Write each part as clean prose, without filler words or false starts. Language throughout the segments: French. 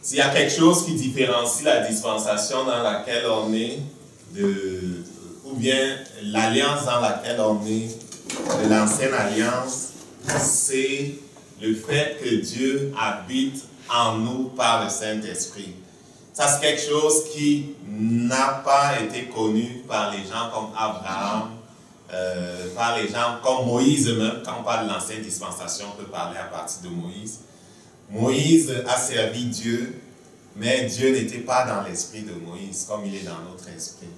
S'il y a quelque chose qui différencie la dispensation dans laquelle on est, ou bien l'alliance dans laquelle on est, de l'ancienne alliance, c'est le fait que Dieu habite en nous par le Saint-Esprit. Ça, c'est quelque chose qui n'a pas été connu par les gens comme Abraham, par les gens comme Moïse même. Quand on parle de l'ancienne dispensation, on peut parler à partir de Moïse. Moïse a servi Dieu, mais Dieu n'était pas dans l'esprit de Moïse, comme il est dans notre esprit.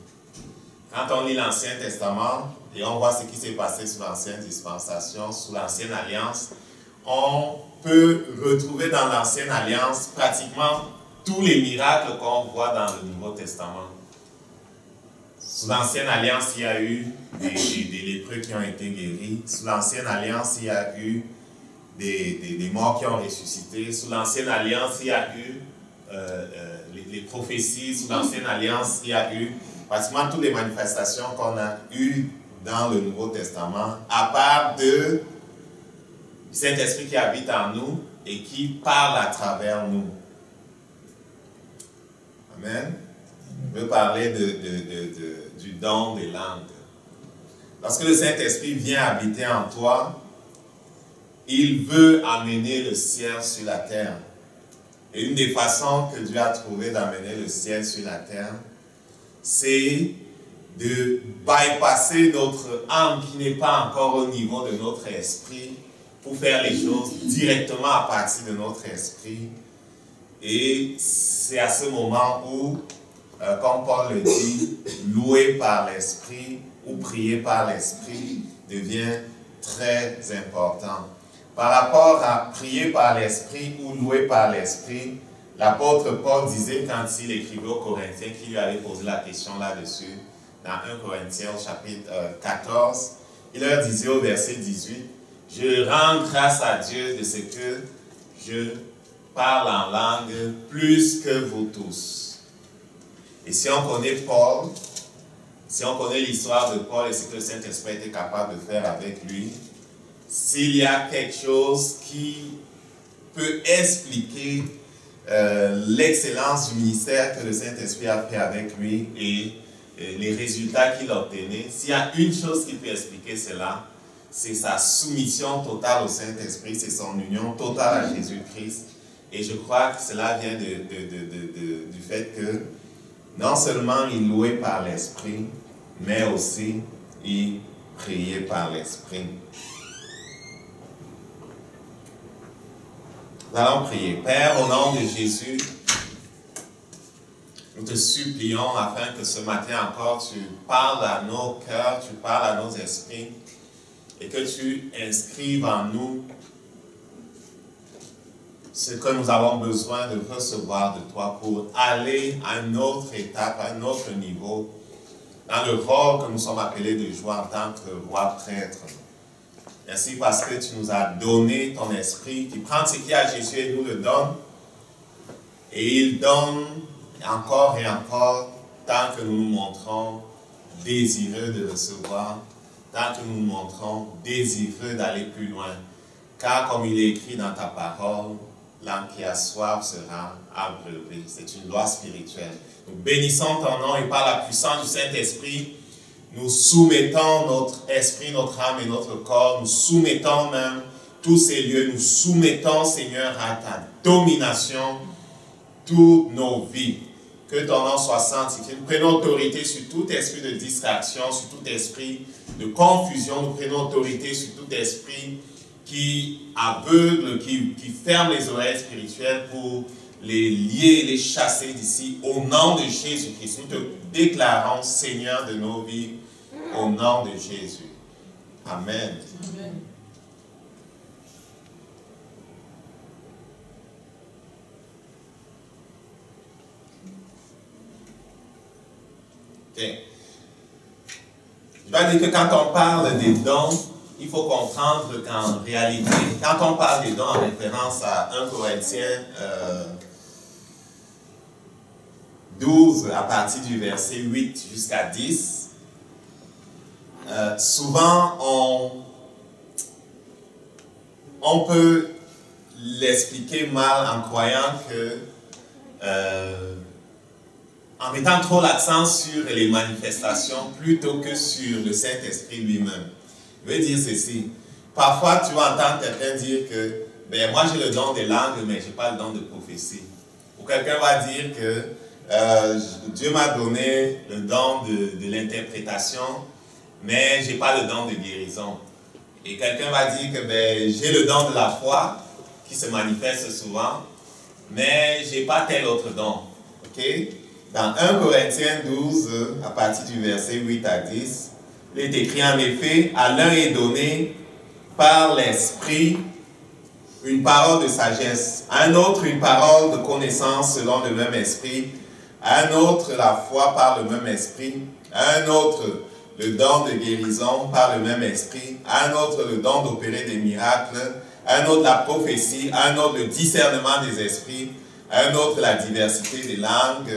Quand on lit l'Ancien Testament, et on voit ce qui s'est passé sous l'ancienne dispensation, sous l'ancienne alliance, on peut retrouver dans l'ancienne alliance pratiquement tous les miracles qu'on voit dans le Nouveau Testament. Sous l'ancienne alliance, il y a eu des lépreux qui ont été guéris. Sous l'ancienne alliance, il y a eu des morts qui ont ressuscité. Sous l'ancienne alliance, il y a eu les prophéties. Sous l'ancienne alliance, il y a eu pratiquement toutes les manifestations qu'on a eues dans le Nouveau Testament, à part de Saint-Esprit qui habite en nous et qui parle à travers nous. Amen. Je veux parler du don des langues. Lorsque le Saint-Esprit vient habiter en toi, il veut amener le ciel sur la terre. Et une des façons que Dieu a trouvé d'amener le ciel sur la terre, c'est de bypasser notre âme qui n'est pas encore au niveau de notre esprit pour faire les choses directement à partir de notre esprit. Et c'est à ce moment où, comme Paul le dit, louer par l'esprit ou prier par l'esprit devient très important. Par rapport à prier par l'esprit ou louer par l'esprit, l'apôtre Paul disait quand il écrivait aux Corinthiens, qui lui avait posé la question là-dessus, dans 1 Corinthiens au chapitre 14, il leur disait au verset 18, « Je rends grâce à Dieu de ce que je parle en langue plus que vous tous. » Et si on connaît Paul, si on connaît l'histoire de Paul et ce que le Saint-Esprit était capable de faire avec lui, s'il y a quelque chose qui peut expliquer l'excellence du ministère que le Saint-Esprit a fait avec lui et les résultats qu'il obtenait, s'il y a une chose qui peut expliquer cela, c'est sa soumission totale au Saint-Esprit, c'est son union totale à Jésus-Christ. Et je crois que cela vient du fait que non seulement il louait par l'Esprit, mais aussi il priait par l'Esprit. Nous allons prier. Père, au nom de Jésus, nous te supplions afin que ce matin encore tu parles à nos cœurs, tu parles à nos esprits et que tu inscrives en nous ce que nous avons besoin de recevoir de toi pour aller à une autre étape, à un autre niveau dans le rôle que nous sommes appelés de jouer en tant que roi prêtre. Merci parce que tu nous as donné ton esprit, qui prend ce qui est à Jésus et nous le donne. Et il donne encore et encore, tant que nous nous montrons désireux de recevoir, tant que nous nous montrons désireux d'aller plus loin. Car comme il est écrit dans ta parole, l'âme qui a soif sera abreuvée. C'est une loi spirituelle. Nous bénissons ton nom et par la puissance du Saint-Esprit, nous soumettons notre esprit, notre âme et notre corps, nous soumettons même tous ces lieux, nous soumettons, Seigneur, à ta domination, toutes nos vies. Que ton nom soit sanctifié. Nous prenons autorité sur tout esprit de distraction, sur tout esprit de confusion. Nous prenons autorité sur tout esprit qui aveugle, qui ferme les oreilles spirituelles pour les lier, les chasser d'ici. Au nom de Jésus-Christ, nous te déclarons Seigneur de nos vies, au nom de Jésus. Amen. Amen. Okay. Je dois dire que quand on parle des dons, il faut comprendre qu'en réalité, quand on parle des dons en référence à 1 Corinthiens 12, à partir du verset 8 jusqu'à 10, souvent on peut l'expliquer mal en croyant que en mettant trop l'accent sur les manifestations plutôt que sur le Saint-Esprit lui-même. Je veux dire ceci. Parfois, tu vas entendre quelqu'un dire que ben, moi j'ai le don des langues, mais je n'ai pas le don de prophétie. Ou quelqu'un va dire que Dieu m'a donné le don de l'interprétation, mais je n'ai pas le don de guérison. Et quelqu'un va dire que ben, j'ai le don de la foi, qui se manifeste souvent, mais je n'ai pas tel autre don. Okay? Dans 1 Corinthiens 12, à partir du verset 8 à 10, il est écrit en effet, à l'un est donné par l'Esprit une parole de sagesse, à un autre une parole de connaissance selon le même Esprit, à un autre la foi par le même Esprit, à un autre le don de guérison par le même Esprit, à un autre le don d'opérer des miracles, à un autre la prophétie, à un autre le discernement des esprits, à un autre la diversité des langues,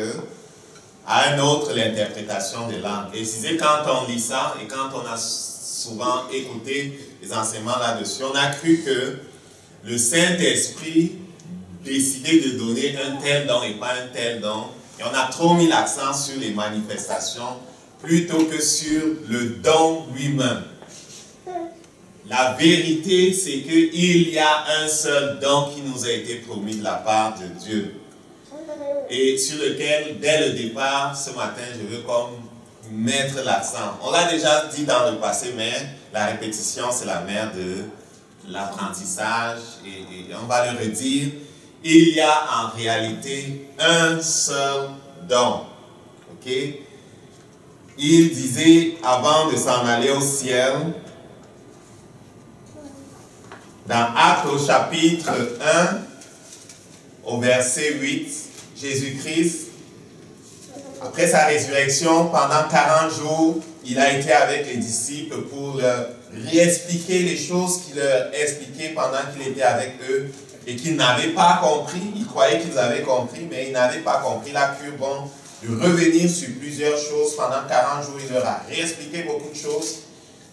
à un autre l'interprétation des langues. Et c'est quand on lit ça et quand on a souvent écouté les enseignements là-dessus, on a cru que le Saint-Esprit décidait de donner un tel don et pas un tel don. Et on a trop mis l'accent sur les manifestations plutôt que sur le don lui-même. La vérité, c'est qu'il y a un seul don qui nous a été promis de la part de Dieu. Et sur lequel, dès le départ, ce matin, je veux comme mettre l'accent. On l'a déjà dit dans le passé, mais la répétition, c'est la mère de l'apprentissage. Et on va le redire. Il y a en réalité un seul don. Ok? Il disait, avant de s'en aller au ciel, dans Actes au chapitre 1, au verset 8, Jésus-Christ, après sa résurrection, pendant 40 jours, il a été avec les disciples pour leur réexpliquer les choses qu'il leur expliquait pendant qu'il était avec eux et qu'ils n'avaient pas compris. Ils croyaient qu'ils avaient compris, mais ils n'avaient pas compris. Il a cru bon de revenir sur plusieurs choses. Pendant 40 jours, il leur a réexpliqué beaucoup de choses.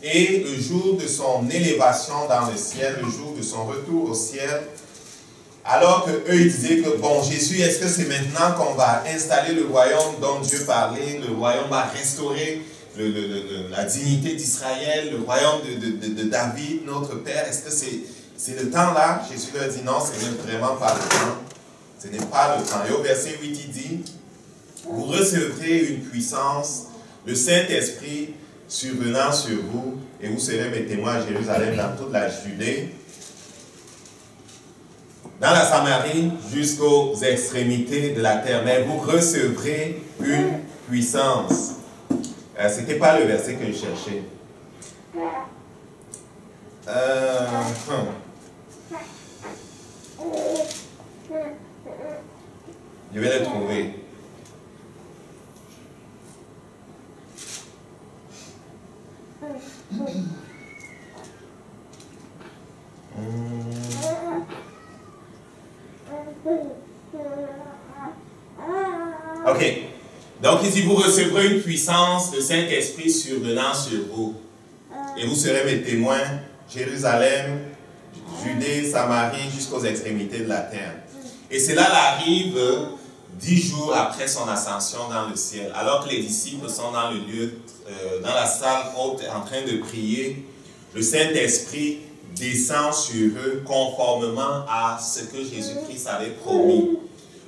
Et le jour de son élévation dans le ciel, le jour de son retour au ciel, alors qu'eux ils disaient que, bon, Jésus, est-ce que c'est maintenant qu'on va installer le royaume dont Dieu parlait, le royaume va restaurer la dignité d'Israël, le royaume de David, notre Père, est-ce que c'est le temps là? Jésus leur dit non, ce n'est vraiment pas le temps. Ce n'est pas le temps. Et au verset 8, il dit, vous recevrez une puissance, le Saint-Esprit survenant sur vous, et vous serez mes témoins à Jérusalem, dans toute la Judée, dans la Samarie, jusqu'aux extrémités de la terre. Mais vous recevrez une puissance. Ce n'était pas le verset que je cherchais. Je vais le trouver. Ok. Donc ici, vous recevrez une puissance, le Saint-Esprit survenant sur vous. Et vous serez mes témoins, Jérusalem, Judée, Samarie, jusqu'aux extrémités de la terre. Et cela arrive 10 jours après son ascension dans le ciel. Alors que les disciples sont dans le lieu, dans la salle haute, en train de prier, le Saint-Esprit descend sur eux conformément à ce que Jésus-Christ avait promis.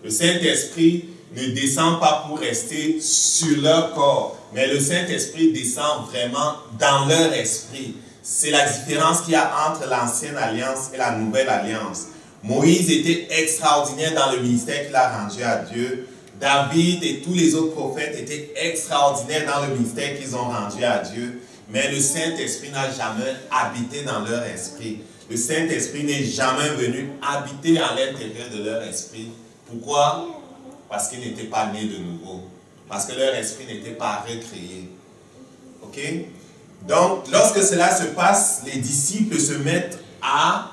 Le Saint-Esprit ne descend pas pour rester sur leur corps, mais le Saint-Esprit descend vraiment dans leur esprit. C'est la différence qu'il y a entre l'ancienne alliance et la nouvelle alliance. Moïse était extraordinaire dans le ministère qu'il a rendu à Dieu. David et tous les autres prophètes étaient extraordinaires dans le ministère qu'ils ont rendu à Dieu. Mais le Saint-Esprit n'a jamais habité dans leur esprit. Le Saint-Esprit n'est jamais venu habiter à l'intérieur de leur esprit. Pourquoi? Parce qu'ils n'étaient pas nés de nouveau. Parce que leur esprit n'était pas recréé. Ok? Donc, lorsque cela se passe, les disciples se mettent à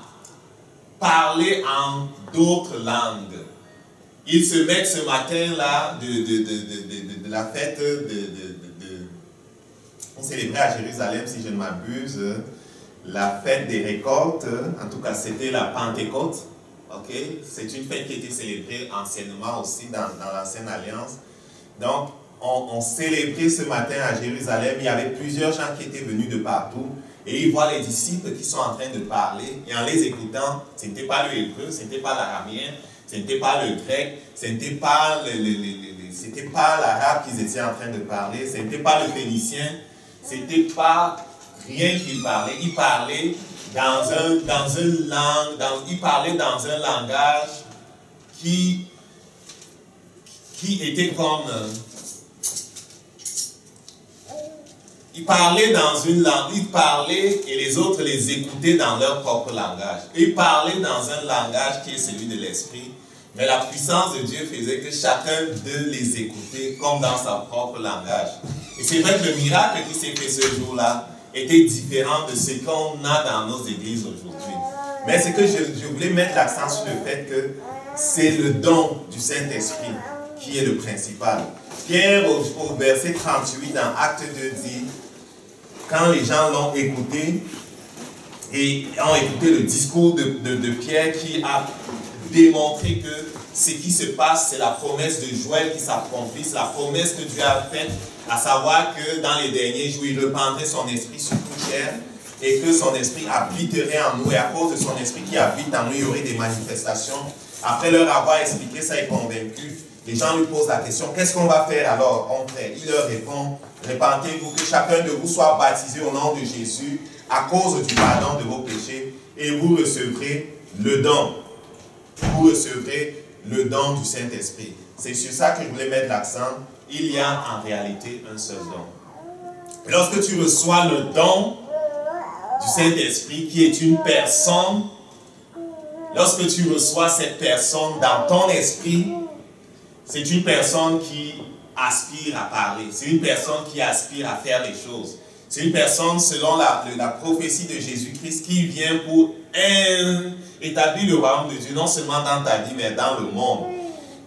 parler en d'autres langues. Ils se mettent ce matin-là de la fête on célébrait à Jérusalem, si je ne m'abuse, la fête des récoltes. En tout cas, c'était la Pentecôte. Ok? C'est une fête qui était célébrée anciennement aussi dans l'Ancienne Alliance. Donc, on célébrait ce matin à Jérusalem. Il y avait plusieurs gens qui étaient venus de partout. Et ils voient les disciples qui sont en train de parler. Et en les écoutant, ce n'était pas le hébreu, ce n'était pas l'araméen, ce n'était pas le grec, ce n'était pas l'arabe qu'ils étaient en train de parler, ce n'était pas le phénicien, ce n'était pas rien qu'ils parlaient. Ils parlaient dans un langage qui était comme... ils parlaient dans une langue, ils parlaient et les autres les écoutaient dans leur propre langage. Ils parlaient dans un langage qui est celui de l'esprit, mais la puissance de Dieu faisait que chacun d'eux les écoutait comme dans son propre langage. Et c'est vrai que le miracle qui s'est fait ce jour-là était différent de ce qu'on a dans nos églises aujourd'hui. Mais c'est que je voulais mettre l'accent sur le fait que c'est le don du Saint-Esprit qui est le principal. Pierre, au verset 38 dans Acte 2, dit, quand les gens l'ont écouté, et ont écouté le discours de Pierre qui a démontré que ce qui se passe, c'est la promesse de Joël qui s'accomplisse, la promesse que Dieu a faite, à savoir que dans les derniers jours, il répandrait son esprit sur toute chair et que son esprit habiterait en nous. Et à cause de son esprit qui habite en nous, il y aurait des manifestations. Après leur avoir expliqué ça et convaincu, les gens lui posent la question, qu'est-ce qu'on va faire alors? On fait. Il leur répond, repentez-vous, que chacun de vous soit baptisé au nom de Jésus à cause du pardon de vos péchés et vous recevrez le don. Vous recevrez le don du Saint-Esprit. C'est sur ça que je voulais mettre l'accent. Il y a en réalité un seul don. Et lorsque tu reçois le don du Saint-Esprit qui est une personne, lorsque tu reçois cette personne dans ton esprit, c'est une personne qui aspire à parler. C'est une personne qui aspire à faire les choses. C'est une personne, selon la prophétie de Jésus-Christ, qui vient pour établir le royaume de Dieu, non seulement dans ta vie, mais dans le monde.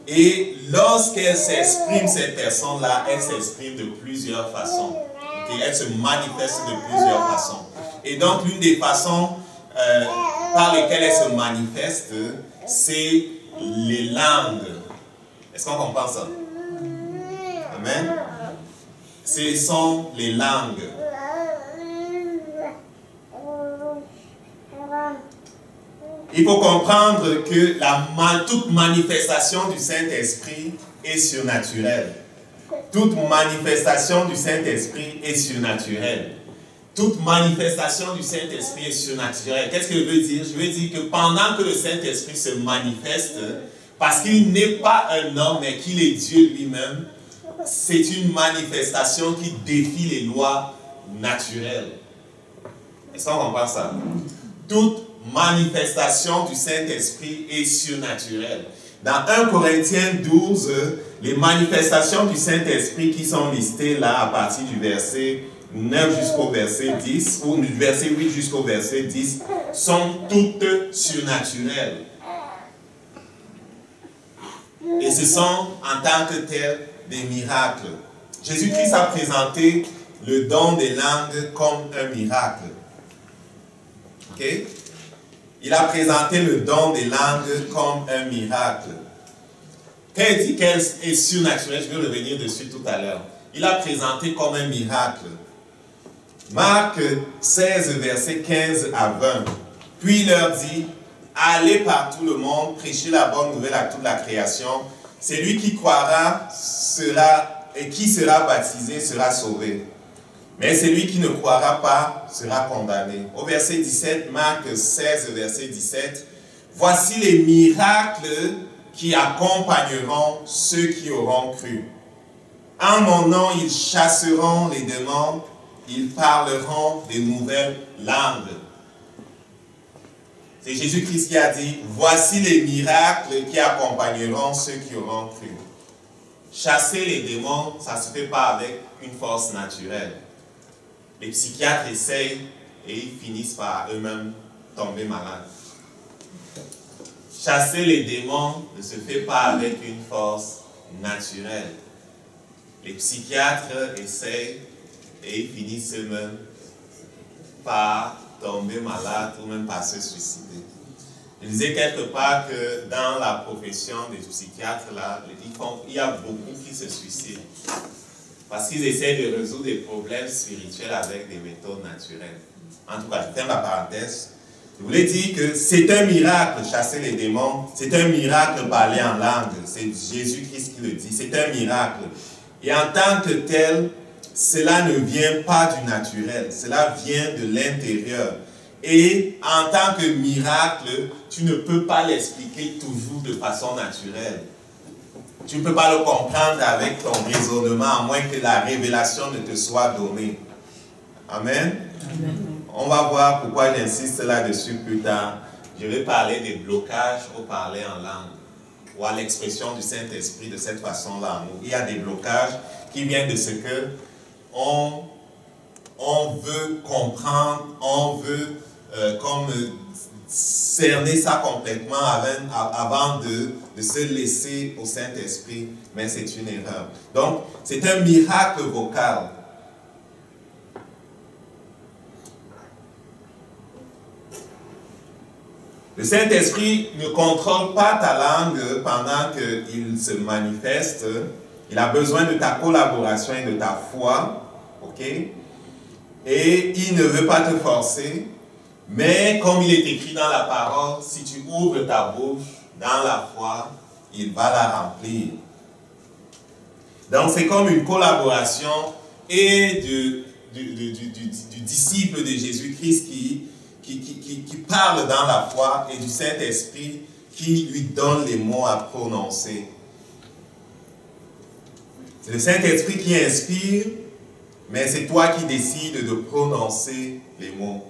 Et lorsqu'elle s'exprime, cette personne-là, elle s'exprime de plusieurs façons. Okay? Elle se manifeste de plusieurs façons. Et donc, l'une des façons par lesquelles elle se manifeste, c'est les langues. Est-ce qu'on comprend ça? Amen. Ce sont les langues. Il faut comprendre que toute manifestation du Saint-Esprit est surnaturelle. Toute manifestation du Saint-Esprit est surnaturelle. Toute manifestation du Saint-Esprit est surnaturelle. Qu'est-ce que je veux dire? Je veux dire que pendant que le Saint-Esprit se manifeste, parce qu'il n'est pas un homme, mais qu'il est Dieu lui-même, c'est une manifestation qui défie les lois naturelles. Est-ce qu'on comprend ça? Toute manifestation du Saint-Esprit est surnaturelle. Dans 1 Corinthiens 12, les manifestations du Saint-Esprit qui sont listées là à partir du verset 9 jusqu'au verset 10, ou du verset 8 jusqu'au verset 10, sont toutes surnaturelles. Et ce sont en tant que tels des miracles. Jésus-Christ a présenté le don des langues comme un miracle. Ok? Il a présenté le don des langues comme un miracle. Quand il dit qu'elle est surnaturelle, je vais revenir dessus tout à l'heure. Il a présenté comme un miracle. Marc 16, verset 15 à 20. Puis il leur dit, allez par tout le monde, prêchez la bonne nouvelle à toute la création. Celui qui croira et qui sera baptisé sera sauvé. Mais celui qui ne croira pas sera condamné. Au verset 17, Marc 16, verset 17. Voici les miracles qui accompagneront ceux qui auront cru. En mon nom, ils chasseront les démons, ils parleront de nouvelles langues. C'est Jésus-Christ qui a dit, voici les miracles qui accompagneront ceux qui auront cru. Chasser les démons, ça ne se fait pas avec une force naturelle. Les psychiatres essayent et ils finissent par eux-mêmes tomber malades. Chasser les démons ne se fait pas avec une force naturelle. Les psychiatres essayent et ils finissent eux-mêmes par tomber malades ou même par se suicider. Je disais quelque part que dans la profession des psychiatres, là, il y a beaucoup qui se suicident. Parce qu'ils essaient de résoudre des problèmes spirituels avec des méthodes naturelles. En tout cas, je ferme la parenthèse. Je voulais dire que c'est un miracle chasser les démons. C'est un miracle parler en langue. C'est Jésus-Christ qui le dit. C'est un miracle. Et en tant que tel, cela ne vient pas du naturel. Cela vient de l'intérieur. Et en tant que miracle, tu ne peux pas l'expliquer toujours de façon naturelle. Tu ne peux pas le comprendre avec ton raisonnement, à moins que la révélation ne te soit donnée. Amen. Amen. On va voir pourquoi j'insiste là-dessus plus tard. Je vais parler des blocages au parler en langue, ou à l'expression du Saint-Esprit de cette façon-là. Il y a des blocages qui viennent de ce que on veut comprendre, on veut cerner ça complètement avant de se laisser au Saint-Esprit, mais c'est une erreur. Donc, c'est un miracle vocal. Le Saint-Esprit ne contrôle pas ta langue pendant qu'il se manifeste. Il a besoin de ta collaboration et de ta foi, ok? Et il ne veut pas te forcer. Mais comme il est écrit dans la parole, si tu ouvres ta bouche dans la foi, il va la remplir. Donc c'est comme une collaboration et du disciple de Jésus-Christ qui parle dans la foi et du Saint-Esprit qui lui donne les mots à prononcer. C'est le Saint-Esprit qui inspire, mais c'est toi qui décides de prononcer les mots.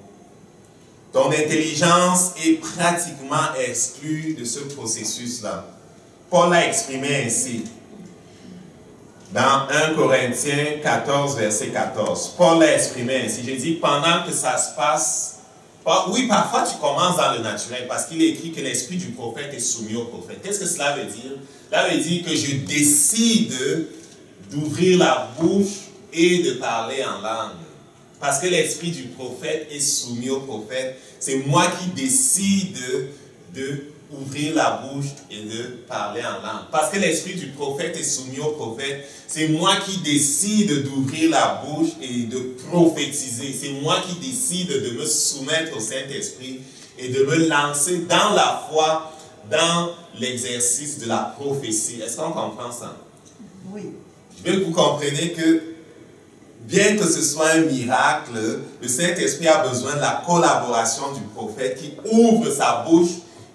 Ton intelligence est pratiquement exclue de ce processus-là. Paul l'a exprimé ainsi. Dans 1 Corinthiens 14, verset 14. Paul l'a exprimé ainsi. J'ai dit, pendant que ça se passe, oui, parfois tu commences dans le naturel, parce qu'il est écrit que l'esprit du prophète est soumis au prophète. Qu'est-ce que cela veut dire? Cela veut dire que je décide d'ouvrir la bouche et de parler en langue. Parce que l'esprit du prophète est soumis au prophète. C'est moi qui décide d'ouvrir la bouche et de parler en langue. Parce que l'esprit du prophète est soumis au prophète. C'est moi qui décide d'ouvrir la bouche et de prophétiser. C'est moi qui décide de me soumettre au Saint-Esprit et de me lancer dans la foi, dans l'exercice de la prophétie. Est-ce qu'on comprend ça? Oui. Je veux que vous compreniez que bien que ce soit un miracle, le Saint-Esprit a besoin de la collaboration du prophète qui ouvre sa bouche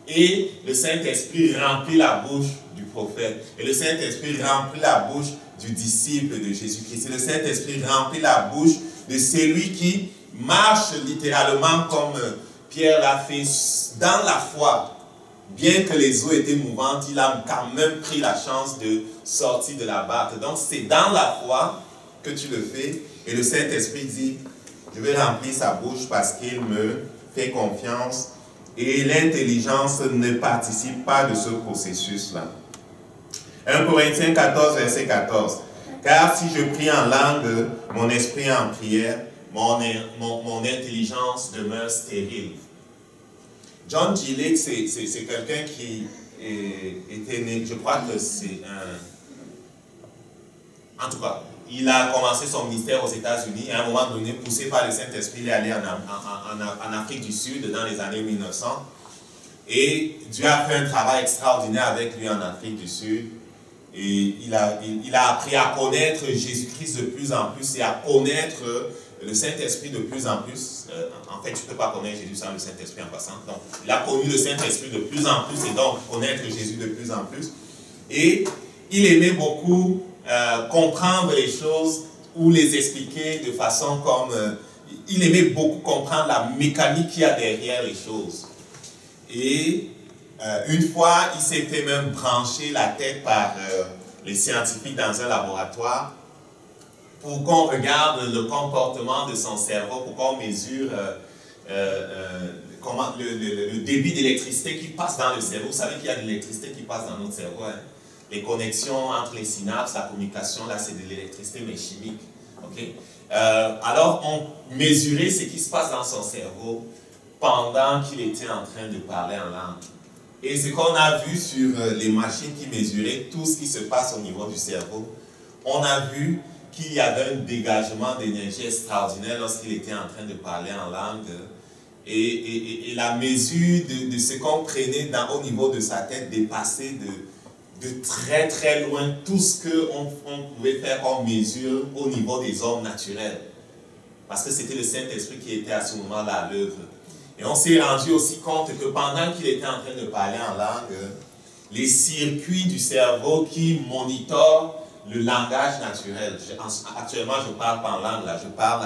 et le Saint-Esprit remplit la bouche du prophète. Et le Saint-Esprit remplit la bouche du disciple de Jésus-Christ. Et le Saint-Esprit remplit la bouche de celui qui marche littéralement comme Pierre l'a fait dans la foi. Bien que les eaux étaient mouvantes, il a quand même pris la chance de sortir de la barque. Donc c'est dans la foi que tu le fais, et le Saint-Esprit dit, je vais remplir sa bouche parce qu'il me fait confiance, et l'intelligence ne participe pas de ce processus-là. 1 Corinthiens 14, verset 14. Car si je prie en langue, mon esprit en prière, mon intelligence demeure stérile. John G. Lake, c'est quelqu'un qui était né, je crois que c'est un... En tout cas, il a commencé son ministère aux États-Unis et à un moment donné, poussé par le Saint-Esprit, il est allé en Afrique du Sud dans les années 1900. Et Dieu a fait un travail extraordinaire avec lui en Afrique du Sud. Et il a appris à connaître Jésus-Christ de plus en plus et à connaître le Saint-Esprit de plus en plus. En fait, tu ne peux pas connaître Jésus sans le Saint-Esprit en passant. Donc, il a connu le Saint-Esprit de plus en plus et donc connaître Jésus de plus en plus. Et il aimait beaucoup comprendre les choses ou les expliquer de façon comme... il aimait beaucoup comprendre la mécanique qu'il y a derrière les choses. Et une fois, il s'est fait même brancher la tête par les scientifiques dans un laboratoire pour qu'on regarde le comportement de son cerveau, pour qu'on mesure le débit d'électricité qui passe dans le cerveau. Vous savez qu'il y a de l'électricité qui passe dans notre cerveau. Hein? Les connexions entre les synapses, la communication, là, c'est de l'électricité, mais chimique. Okay? Alors, on mesurait ce qui se passe dans son cerveau pendant qu'il était en train de parler en langue. Et ce qu'on a vu sur les machines qui mesuraient tout ce qui se passe au niveau du cerveau, on a vu qu'il y avait un dégagement d'énergie extraordinaire lorsqu'il était en train de parler en langue. Et la mesure de ce qu'on prenait au niveau de sa tête dépassait de très très loin tout ce qu'on pouvait faire comme mesure au niveau des hommes naturels. Parce que c'était le Saint-Esprit qui était à ce moment-là à l'œuvre. Et on s'est rendu aussi compte que pendant qu'il était en train de parler en langue, les circuits du cerveau qui monitorent le langage naturel. Actuellement, je ne parle pas en langue, là, je parle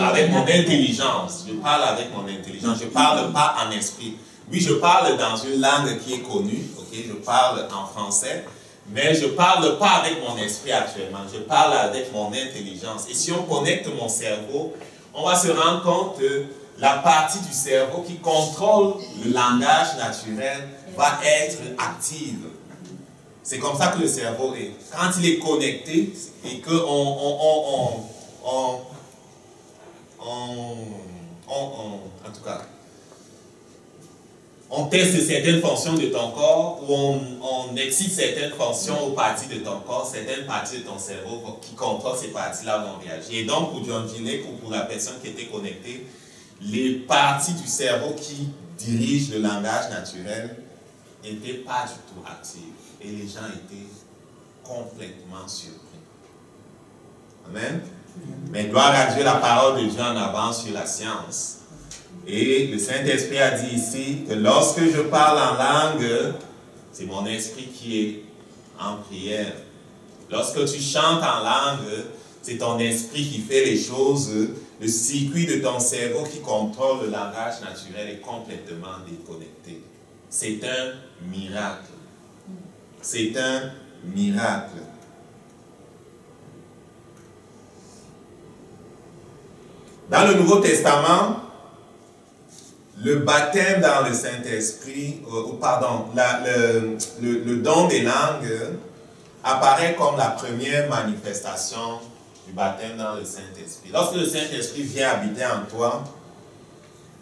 avec mon intelligence. Je parle avec mon intelligence. Je ne parle pas en esprit. Oui, je parle dans une langue qui est connue. Okay? Je parle en français. Mais je ne parle pas avec mon esprit actuellement. Je parle avec mon intelligence. Et si on connecte mon cerveau, on va se rendre compte que la partie du cerveau qui contrôle le langage naturel va être active. C'est comme ça que le cerveau est. Quand il est connecté et qu'on en tout cas, on teste certaines fonctions de ton corps ou on excite certaines fonctions aux parties de ton corps, certaines parties de ton cerveau qui contrôlent ces parties-là vont réagir. Et donc, pour John Gillick ou pour la personne qui était connectée, les parties du cerveau qui dirigent le langage naturel n'étaient pas du tout actives. Et les gens étaient complètement surpris. Amen. Mais gloire à Dieu, la parole de Dieu en avance sur la science. Et le Saint-Esprit a dit ici que lorsque je parle en langue, c'est mon esprit qui est en prière. Lorsque tu chantes en langue, c'est ton esprit qui fait les choses. Le circuit de ton cerveau qui contrôle le langage naturel est complètement déconnecté. C'est un miracle. C'est un miracle. Dans le Nouveau Testament, le baptême dans le Saint-Esprit, le don des langues apparaît comme la première manifestation du baptême dans le Saint-Esprit. Lorsque le Saint-Esprit vient habiter en toi,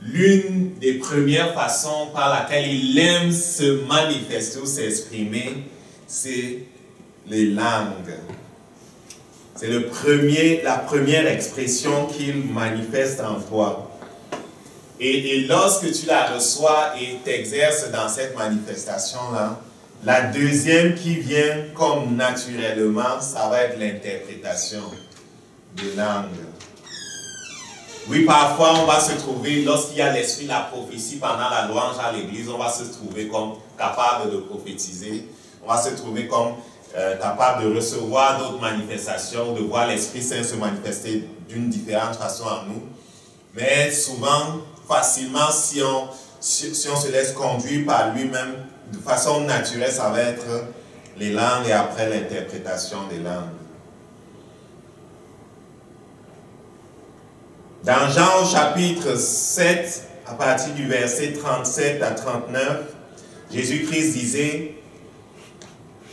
l'une des premières façons par laquelle il aime se manifester ou s'exprimer, c'est les langues. C'est la première expression qu'il manifeste en toi. Et lorsque tu la reçois et t'exerces dans cette manifestation-là, la deuxième qui vient comme naturellement, ça va être l'interprétation des langues. Oui, parfois on va se trouver, lorsqu'il y a l'esprit de la prophétie pendant la louange à l'église, on va se trouver comme capable de prophétiser, on va se trouver comme capable de recevoir d'autres manifestations, de voir l'Esprit Saint se manifester d'une différente façon en nous. Mais souvent, facilement, si on se laisse conduire par lui-même, de façon naturelle, ça va être les langues et après l'interprétation des langues. Dans Jean au chapitre 7, à partir du verset 37 à 39, Jésus-Christ disait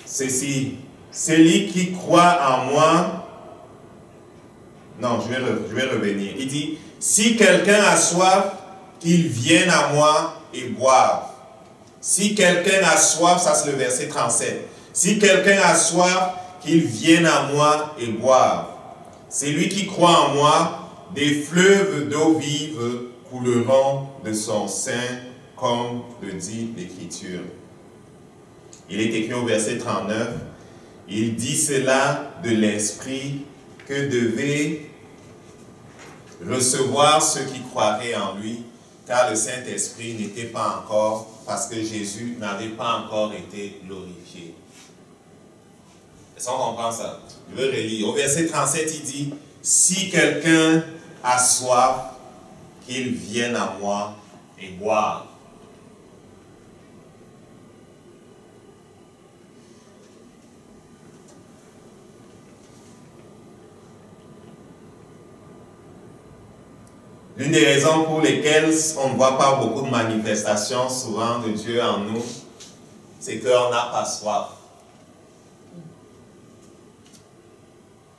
ceci: celui qui croit en moi, non, je vais revenir. Il dit, si quelqu'un a soif, qu'il vienne à moi et boive. Si quelqu'un a soif, ça c'est le verset 37. Si quelqu'un a soif, qu'il vienne à moi et boive. Celui qui croit en moi, des fleuves d'eau vive couleront de son sein, comme le dit l'Écriture. Il est écrit au verset 39, il dit cela de l'Esprit que devaient recevoir ceux qui croiraient en lui, car le Saint-Esprit n'était pas encore, parce que Jésus n'avait pas encore été glorifié. Est-ce qu'on comprend ça? Je veux relire. Au verset 37, il dit, si quelqu'un a soif, qu'il vienne à moi et boive. L'une des raisons pour lesquelles on ne voit pas beaucoup de manifestations souvent de Dieu en nous, c'est qu'on n'a pas soif.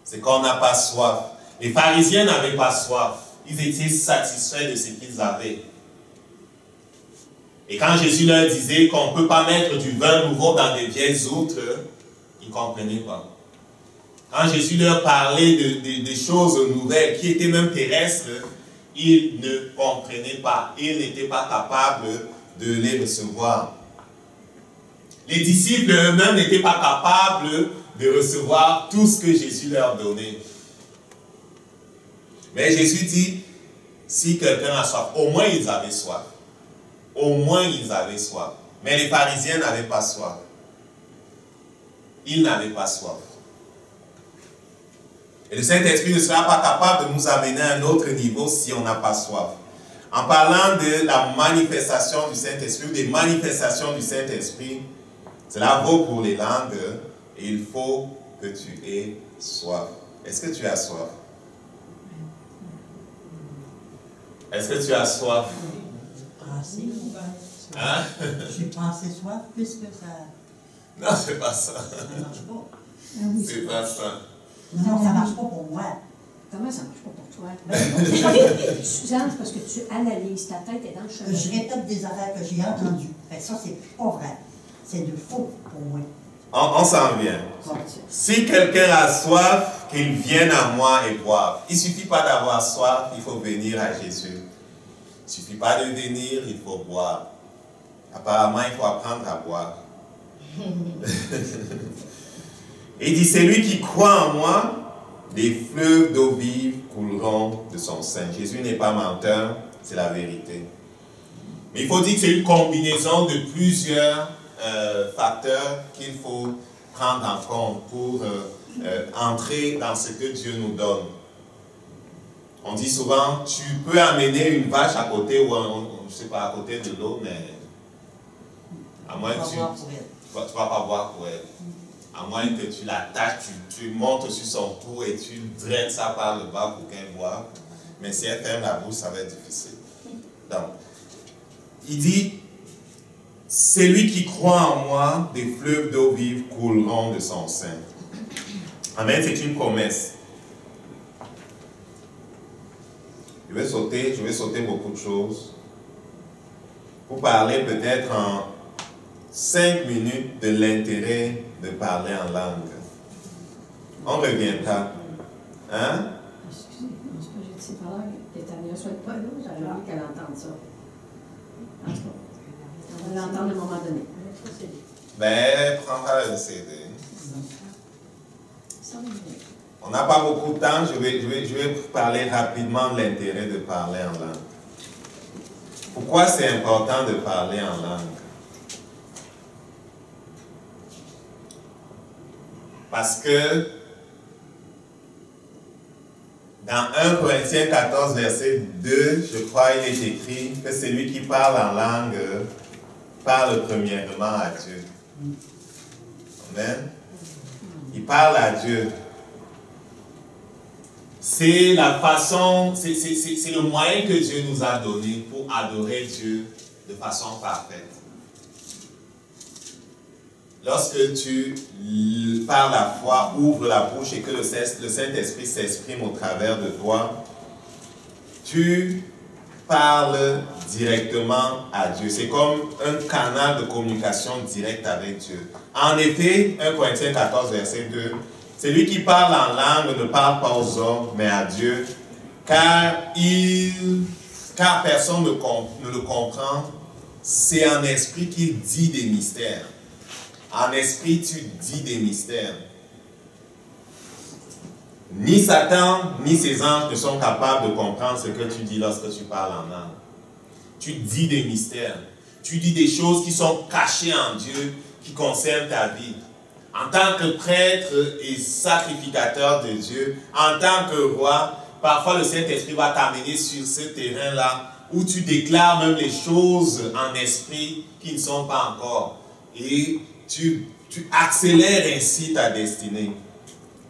C'est qu'on n'a pas soif. Les pharisiens n'avaient pas soif. ils étaient satisfaits de ce qu'ils avaient. Et quand Jésus leur disait qu'on ne peut pas mettre du vin nouveau dans des vieilles outres, ils ne comprenaient pas. Quand Jésus leur parlait de choses nouvelles qui étaient même terrestres, ils ne comprenaient pas. Ils n'étaient pas capables de les recevoir. Les disciples eux-mêmes n'étaient pas capables de recevoir tout ce que Jésus leur donnait. Mais Jésus dit, si quelqu'un a soif, au moins ils avaient soif. Au moins ils avaient soif. Mais les pharisiens n'avaient pas soif. Ils n'avaient pas soif. Et le Saint-Esprit ne sera pas capable de nous amener à un autre niveau si on n'a pas soif. En parlant de la manifestation du Saint-Esprit, ou des manifestations du Saint-Esprit, cela vaut pour les langues et il faut que tu aies soif. Est-ce que tu as soif? Est-ce que tu as soif? Hein? J'ai pensé soif puisque ça... Non, c'est pas ça. Ça marche pas. C'est pas ça. Non, ça marche pas pour moi. Comment ça marche pas pour toi? Suzanne, c'est parce que tu analyses, ta tête est dans le chemin. Je répète des affaires que j'ai entendues. Fait que ça, c'est pas vrai. C'est de faux pour moi. On s'en vient. Si quelqu'un a soif, qu'il vienne à moi et boive. Il ne suffit pas d'avoir soif, il faut venir à Jésus. Il ne suffit pas de venir, il faut boire. Apparemment, il faut apprendre à boire. Il dit, celui qui croit en moi, des fleuves d'eau vive couleront de son sein. Jésus n'est pas menteur, c'est la vérité. Mais il faut dire que c'est une combinaison de plusieurs facteurs qu'il faut prendre en compte pour entrer dans ce que Dieu nous donne. On dit souvent, tu peux amener une vache à côté, ou je ne sais pas, à côté de l'eau, mais à moins que tu ne vas pas boire pour elle. À moins que tu l'attaches, tu montes sur son cou et tu draines ça par le bas pour qu'elle boive. Mais si elle ferme la bouche, ça va être difficile. Donc, il dit, celui qui croit en moi, des fleuves d'eau vive couleront de son sein. Amen, c'est une promesse. Je vais sauter beaucoup de choses pour parler peut-être en 5 minutes de l'intérêt de parler en langue. On reviendra. Hein? Excusez, ce que j'ai dit tout à l'heure, Tétania ne souhaite pas, là, j'avais envie qu'elle entende ça. En tout cas, on va l'entendre à un moment donné. Ben, prends-la le CD. On n'a pas beaucoup de temps, je vais parler rapidement de l'intérêt de parler en langue. Pourquoi c'est important de parler en langue? Parce que dans 1 Corinthiens 14, verset 2, je crois il est écrit que celui qui parle en langue parle premièrement à Dieu. Amen. Il parle à Dieu. C'est la façon, c'est le moyen que Dieu nous a donné pour adorer Dieu de façon parfaite. Lorsque tu par la foi ouvres la bouche et que le Saint-Esprit s'exprime au travers de toi, tu parles directement à Dieu. C'est comme un canal de communication direct avec Dieu. En effet, 1 Corinthiens 14, verset 2, celui qui parle en langue ne parle pas aux hommes, mais à Dieu, car personne ne le comprend. C'est en esprit qu'il dit des mystères. En esprit, tu dis des mystères. Ni Satan, ni ses anges ne sont capables de comprendre ce que tu dis lorsque tu parles en langue. Tu dis des mystères. Tu dis des choses qui sont cachées en Dieu, qui concernent ta vie. En tant que prêtre et sacrificateur de Dieu, en tant que roi, parfois le Saint-Esprit va t'amener sur ce terrain-là où tu déclares même les choses en esprit qui ne sont pas encore. Et tu accélères ainsi ta destinée.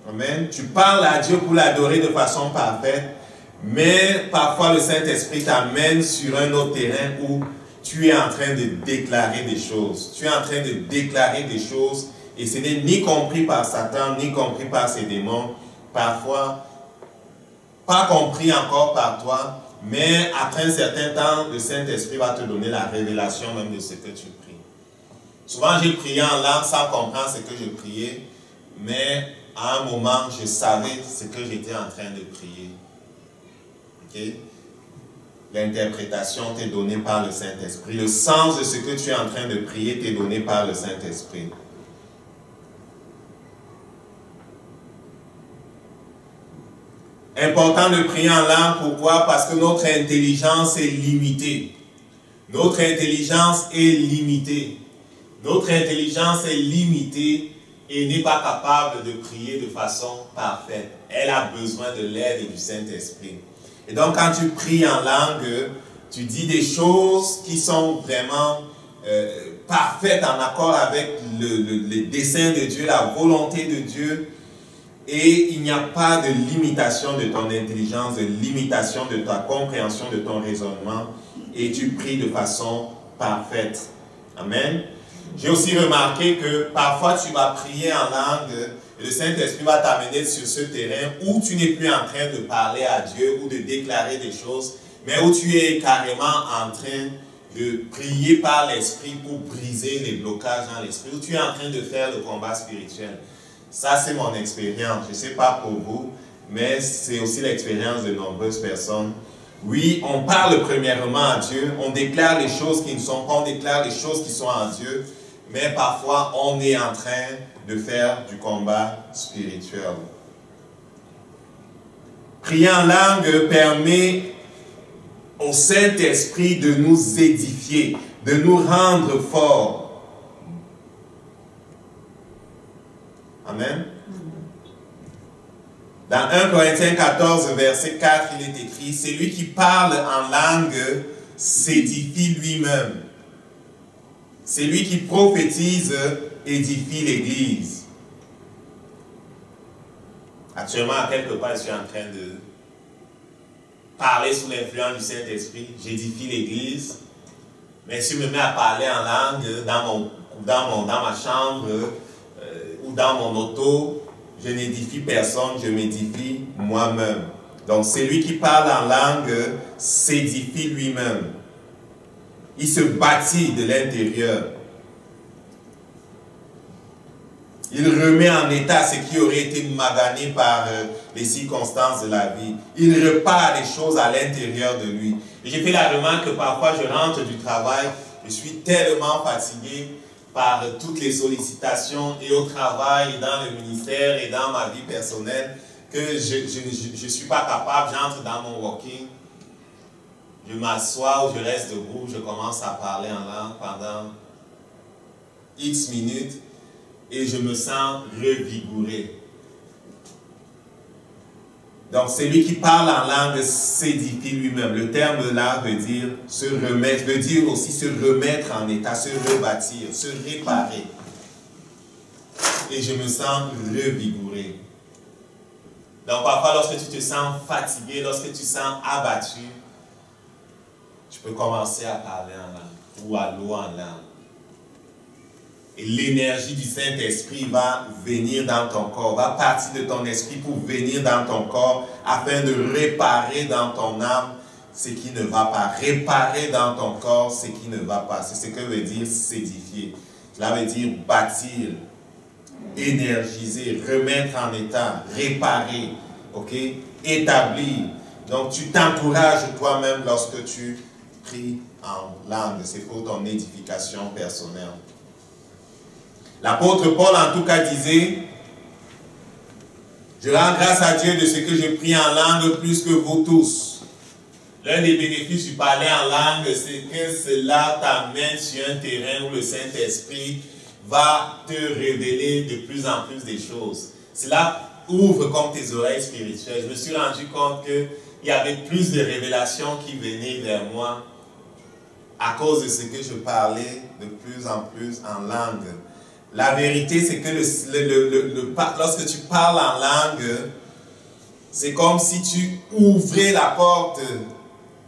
Amen. Tu parles à Dieu pour l'adorer de façon parfaite, mais parfois le Saint-Esprit t'amène sur un autre terrain où tu es en train de déclarer des choses. Tu es en train de déclarer des choses et ce n'est ni compris par Satan, ni compris par ses démons. Parfois, pas compris encore par toi, mais après un certain temps, le Saint-Esprit va te donner la révélation même de ce que tu pries. Souvent, j'ai prié en langue sans comprendre ce que je priais, mais à un moment, je savais ce que j'étais en train de prier. Ok? L'interprétation t'est donnée par le Saint-Esprit. Le sens de ce que tu es en train de prier t'est donné par le Saint-Esprit. Important de prier en langue, pourquoi? Parce que notre intelligence est limitée. Notre intelligence est limitée. Notre intelligence est limitée et n'est pas capable de prier de façon parfaite. Elle a besoin de l'aide du Saint-Esprit. Et donc quand tu pries en langue, tu dis des choses qui sont vraiment parfaites en accord avec le dessein de Dieu, la volonté de Dieu. Et il n'y a pas de limitation de ton intelligence, de limitation de ta compréhension, de ton raisonnement. Et tu pries de façon parfaite. Amen. J'ai aussi remarqué que parfois tu vas prier en langue et le Saint-Esprit va t'amener sur ce terrain où tu n'es plus en train de parler à Dieu ou de déclarer des choses, mais où tu es carrément en train de prier par l'Esprit pour briser les blocages dans l'Esprit, où tu es en train de faire le combat spirituel. Ça, c'est mon expérience. Je ne sais pas pour vous, mais c'est aussi l'expérience de nombreuses personnes. Oui, on parle premièrement à Dieu, on déclare les choses qui ne sont pas, on déclare les choses qui sont en Dieu, mais parfois on est en train de faire du combat spirituel. Prier en langue permet au Saint-Esprit de nous édifier, de nous rendre forts. Amen. Dans 1 Corinthiens 14, verset 4, il est écrit, « Celui qui parle en langue s'édifie lui-même. Celui qui prophétise édifie l'Église. » Actuellement, à quelque part, je suis en train de parler sous l'influence du Saint-Esprit. J'édifie l'Église. Mais si je me mets à parler en langue dans ma chambre ou dans mon auto, je n'édifie personne, je m'édifie moi-même. Donc, celui qui parle en langue s'édifie lui-même. Il se bâtit de l'intérieur. Il remet en état ce qui aurait été magané par les circonstances de la vie. Il repart les choses à l'intérieur de lui. Et j'ai fait la remarque que parfois je rentre du travail, je suis tellement fatigué par toutes les sollicitations et au travail, et dans le ministère et dans ma vie personnelle, que je ne suis pas capable, j'entre dans mon walking, je m'assois ou je reste debout, je commence à parler en langue pendant X minutes et je me sens revigoré. Donc, celui qui parle en langue s'édifie lui-même. Le terme là veut dire se remettre, veut dire aussi se remettre en état, se rebâtir, se réparer. Et je me sens revigoré. Donc, parfois, lorsque tu te sens fatigué, lorsque tu te sens abattu, tu peux commencer à parler en langue ou à louer en langue. Et l'énergie du Saint-Esprit va venir dans ton corps, va partir de ton esprit pour venir dans ton corps afin de réparer dans ton âme ce qui ne va pas. Réparer dans ton corps ce qui ne va pas. C'est ce que veut dire s'édifier. Cela veut dire bâtir, énergiser, remettre en état, réparer, ok? Établir. Donc tu t'encourages toi-même lorsque tu pries en langue. C'est pour ton édification personnelle. L'apôtre Paul, en tout cas, disait « Je rends grâce à Dieu de ce que je prie en langue plus que vous tous. » L'un des bénéfices du parler en langue, c'est que cela t'amène sur un terrain où le Saint-Esprit va te révéler de plus en plus des choses. Cela ouvre comme tes oreilles spirituelles. Je me suis rendu compte qu'il y avait plus de révélations qui venaient vers moi à cause de ce que je parlais de plus en plus en langue. La vérité, c'est que lorsque tu parles en langue, c'est comme si tu ouvrais la porte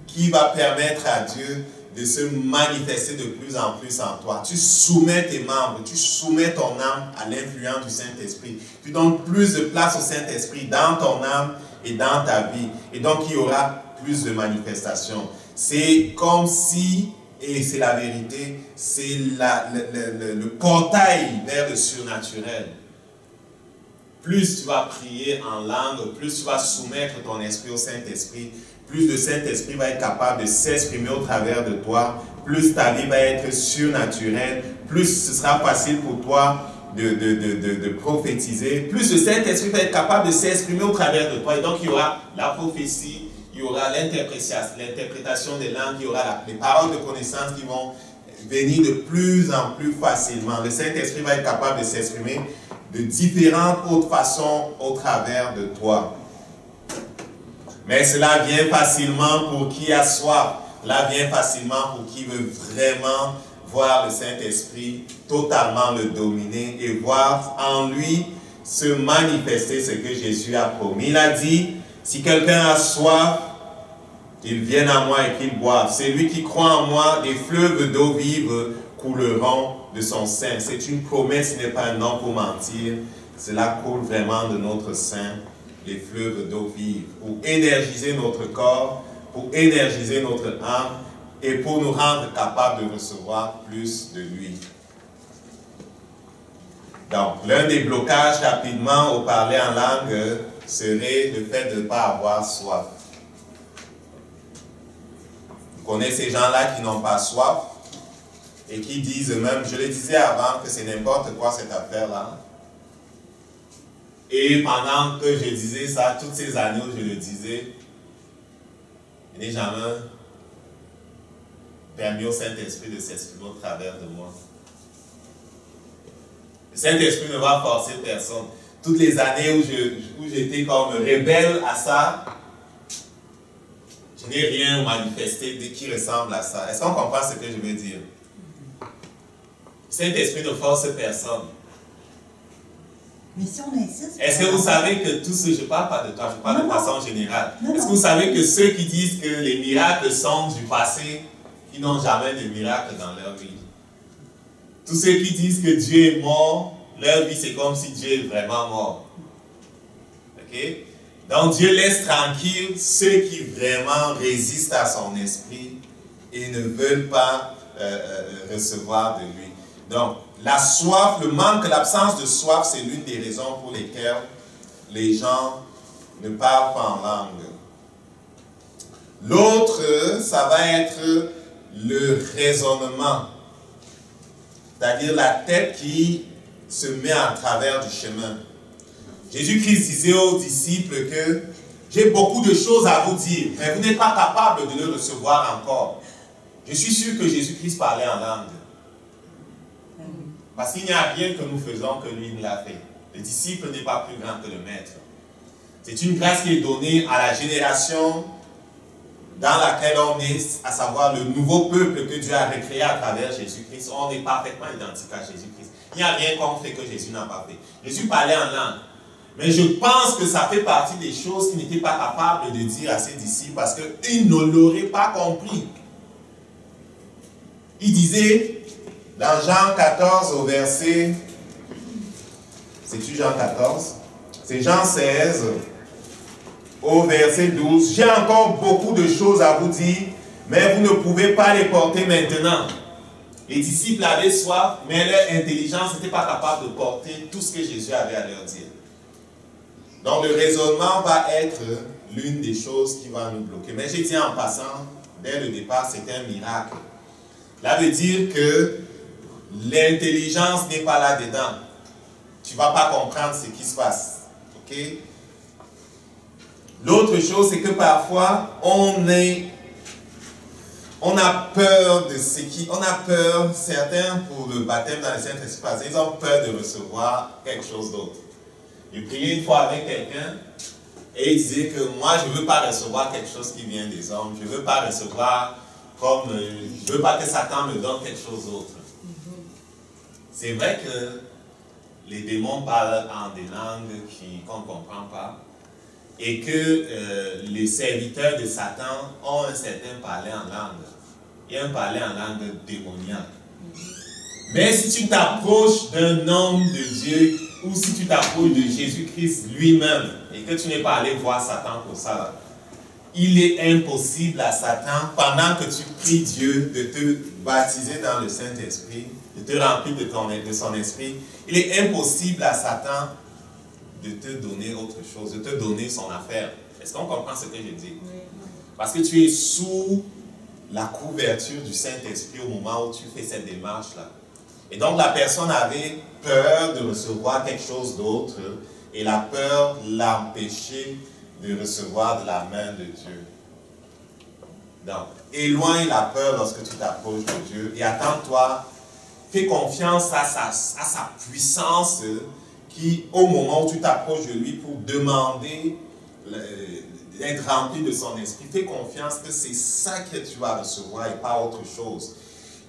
qui va permettre à Dieu de se manifester de plus en plus en toi. Tu soumets tes membres, tu soumets ton âme à l'influence du Saint-Esprit. Tu donnes plus de place au Saint-Esprit dans ton âme et dans ta vie. Et donc, il y aura plus de manifestations. C'est comme si, et c'est la vérité, c'est le portail vers le surnaturel. Plus tu vas prier en langue, plus tu vas soumettre ton esprit au Saint-Esprit, plus le Saint-Esprit va être capable de s'exprimer au travers de toi, plus ta vie va être surnaturelle, plus ce sera facile pour toi de prophétiser, plus le Saint-Esprit va être capable de s'exprimer au travers de toi. Et donc il y aura la prophétie, il y aura l'interprétation des langues, il y aura les paroles de connaissance qui vont venir de plus en plus facilement. Le Saint-Esprit va être capable de s'exprimer de différentes autres façons au travers de toi. Mais cela vient facilement pour qui a soif. Cela vient facilement pour qui veut vraiment voir le Saint-Esprit totalement le dominer et voir en lui se manifester ce que Jésus a promis. Il a dit, si quelqu'un a soif, qu'il vienne à moi et qu'il boive. Celui qui croit en moi, des fleuves d'eau vive couleront de son sein. C'est une promesse, ce n'est pas un nom pour mentir. Cela coule vraiment de notre sein, les fleuves d'eau vive, pour énergiser notre corps, pour énergiser notre âme et pour nous rendre capables de recevoir plus de lui. Donc, l'un des blocages rapidement au parler en langue serait le fait de ne pas avoir soif. Vous connaissez ces gens-là qui n'ont pas soif et qui disent même, je le disais avant, que c'est n'importe quoi cette affaire-là. Et pendant que je disais ça, toutes ces années où je le disais, je n'ai jamais permis au Saint-Esprit de s'exprimer au travers de moi. Le Saint-Esprit ne va forcer personne. Toutes les années où j'étais comme rebelle à ça, je n'ai rien manifesté qui ressemble à ça. Est-ce qu'on comprend ce que je veux dire? Le Saint-Esprit ne force personne. Mais si on insiste... Est-ce que vous savez que tous ceux, je ne parle pas de toi, je parle de façon générale. Est-ce que vous savez que ceux qui disent que les miracles sont du passé, ils n'ont jamais de miracles dans leur vie? Tous ceux qui disent que Dieu est mort, leur vie c'est comme si Dieu est vraiment mort. Ok? Donc Dieu laisse tranquille ceux qui vraiment résistent à son esprit et ne veulent pas recevoir de lui. Donc, la soif, le manque, l'absence de soif, c'est l'une des raisons pour lesquelles les gens ne parlent pas en langue. L'autre, ça va être le raisonnement, c'est-à-dire la tête qui se met en travers du chemin. Jésus-Christ disait aux disciples que j'ai beaucoup de choses à vous dire, mais vous n'êtes pas capable de le recevoir encore. Je suis sûr que Jésus-Christ parlait en langue. Parce qu'il n'y a rien que nous faisons que lui ne l'a fait. Le disciple n'est pas plus grand que le maître. C'est une grâce qui est donnée à la génération dans laquelle on est, à savoir le nouveau peuple que Dieu a recréé à travers Jésus-Christ. On est parfaitement identique à Jésus-Christ. Il n'y a rien qu'on fait que Jésus n'a pas fait. Jésus parlait en langue. Mais je pense que ça fait partie des choses qu'il n'était pas capable de dire à ses disciples parce qu'ils ne l'auraient pas compris. Il disait dans Jean 14 au verset, c'est-tu Jean 14? C'est Jean 16 au verset 12. J'ai encore beaucoup de choses à vous dire, mais vous ne pouvez pas les porter maintenant. Les disciples avaient soif, mais leur intelligence n'était pas capable de porter tout ce que Jésus avait à leur dire. Donc le raisonnement va être l'une des choses qui va nous bloquer. Mais j'ai dit en passant, dès le départ, c'est un miracle. Cela veut dire que l'intelligence n'est pas là-dedans. Tu ne vas pas comprendre ce qui se passe. Ok? L'autre chose, c'est que parfois, on a peur de ce qui... On a peur, certains, pour le baptême dans le Saint-Esprit, parce qu'ils ont peur de recevoir quelque chose d'autre. J'ai prié une fois avec quelqu'un et il disait que moi, je ne veux pas recevoir quelque chose qui vient des hommes. Je ne veux pas recevoir comme... je ne veux pas que Satan me donne quelque chose d'autre. C'est vrai que les démons parlent en des langues qu'on ne comprend pas et que les serviteurs de Satan ont un certain parler en langue et un parler en langue démoniaque. Mais si tu t'approches d'un homme de Dieu ou si tu t'approches de Jésus-Christ lui-même et que tu n'es pas allé voir Satan pour ça, là, il est impossible à Satan, pendant que tu pries Dieu de te baptiser dans le Saint-Esprit, de te remplir de son esprit, il est impossible à Satan de te donner autre chose, de te donner son affaire. Est-ce qu'on comprend ce que je dis? Parce que tu es sous la couverture du Saint-Esprit au moment où tu fais cette démarche-là. Et donc la personne avait peur de recevoir quelque chose d'autre et la peur l'empêchait de recevoir de la main de Dieu. Donc, éloigne la peur lorsque tu t'approches de Dieu et attends-toi, fais confiance à sa puissance qui, au moment où tu t'approches de lui pour demander d'être rempli de son esprit, fais confiance que c'est ça que tu vas recevoir et pas autre chose.